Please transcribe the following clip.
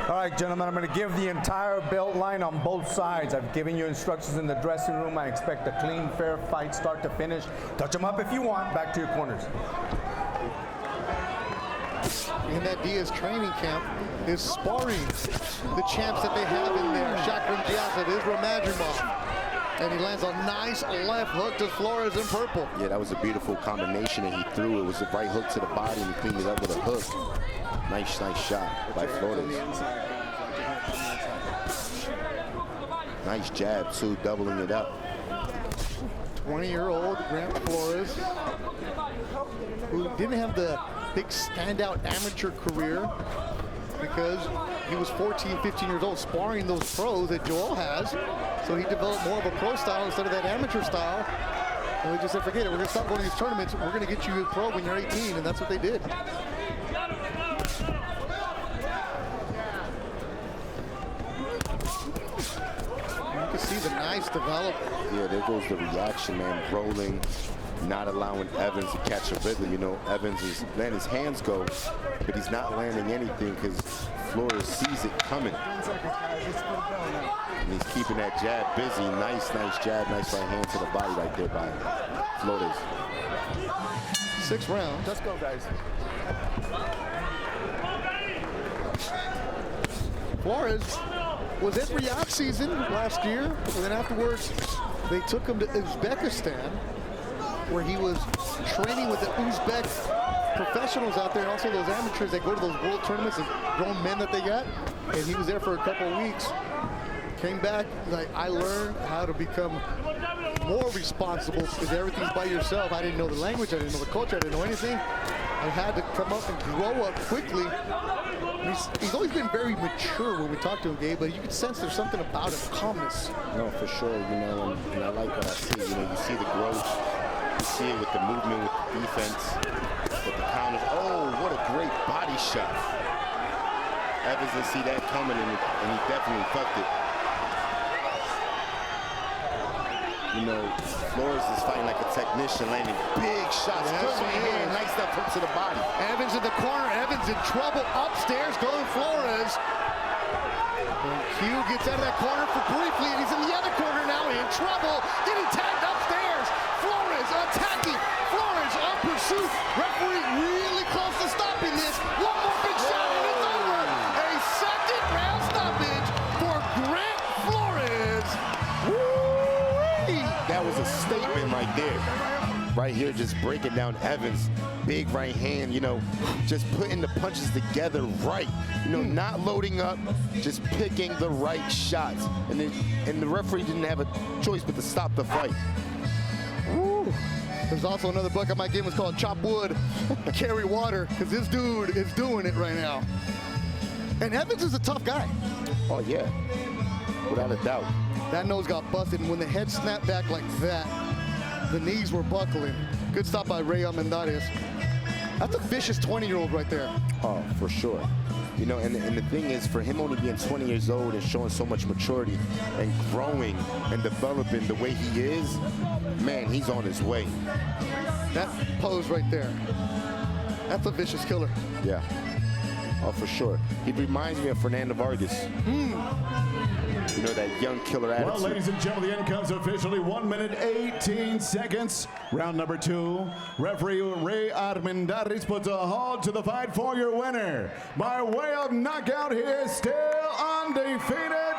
All right, gentlemen, I'm going to give the entire belt line on both sides. I've given you instructions in the dressing room. I expect a clean, fair fight, start to finish. Touch them up if you want. Back to your corners. In that Diaz training camp is sparring the champs that they have in there. Chakram Diaz, Israel Madrimov. And he lands a nice left hook to Flores in purple. Yeah, that was a beautiful combination that he threw. It was the right hook to the body and he cleaned it up with a hook. Nice shot by Flores. Nice jab too, doubling it up. 20-year-old Grant Flores, who didn't have the big standout amateur career because he was 14, 15 years old sparring those pros that Joel has. So he developed more of a pro style instead of that amateur style. And we just said, forget it, we're gonna stop going to these tournaments. We're gonna get you a pro when you're 18, and that's what they did. You can see the nice development. Yeah, there goes the reaction, man. Rolling, not allowing Evans to catch a rhythm. You know, Evans is letting his hands go, but he's not landing anything because Flores sees it coming. And he's keeping that jab busy. Nice jab, nice right hand to the body right there by Flores. 6 rounds. Let's go, guys. Flores was at Riyadh season last year, and then afterwards they took him to Uzbekistan, where he was training with the Uzbek professionals out there, and also those amateurs that go to those world tournaments, and grown men that they got. And he was there for a couple of weeks. Came back, like, I learned how to become more responsible because everything's by yourself. I didn't know the language, I didn't know the culture, I didn't know anything. I had to come up and grow up quickly. He's always been very mature when we talk to him, Gabe, but you can sense there's something about him, calmness. No, for sure, you know, and I like what I see. You know, you see the growth, you see it with the movement, with the defense, with the counters. Oh, what a great body shot. Evans didn't see that coming, and he definitely fucked it. You know, Flores is fighting like a technician, landing big shots. Yes, Good right hand, nice left hook to the body. Evans in the corner, Evans in trouble, upstairs going Flores. And Q gets out of that corner for briefly, and he's in the other corner now, in trouble, getting tagged upstairs. Flores attacking, Flores on pursuit. Referee really close to stopping this. One more big shot and it's over. A second round stoppage for Grant Flores. That was a statement right there. Right here, just breaking down Evans. Big right hand, you know, just putting the punches together right. You know, not loading up, just picking the right shots. And the referee didn't have a choice but to stop the fight. Woo. There's also another book I might give. It's called Chop Wood, Carry Water, because this dude is doing it right now. And Evans is a tough guy. Oh, yeah, without a doubt. That nose got busted, and when the head snapped back like that, the knees were buckling. Good stop by Ray Almendarez. That's a vicious 20-year-old right there. Oh, for sure. You know, and the thing is, for him only being 20 years old and showing so much maturity and growing and developing the way he is, man, he's on his way. That pose right there, that's a vicious killer. Yeah. Oh, for sure. He reminds me of Fernando Vargas. You know, that young killer attitude. Well, ladies and gentlemen, the end comes officially 1 minute 18 seconds. Round number 2. Referee Ray Armendariz puts a halt to the fight for your winner. By way of knockout, he is still undefeated.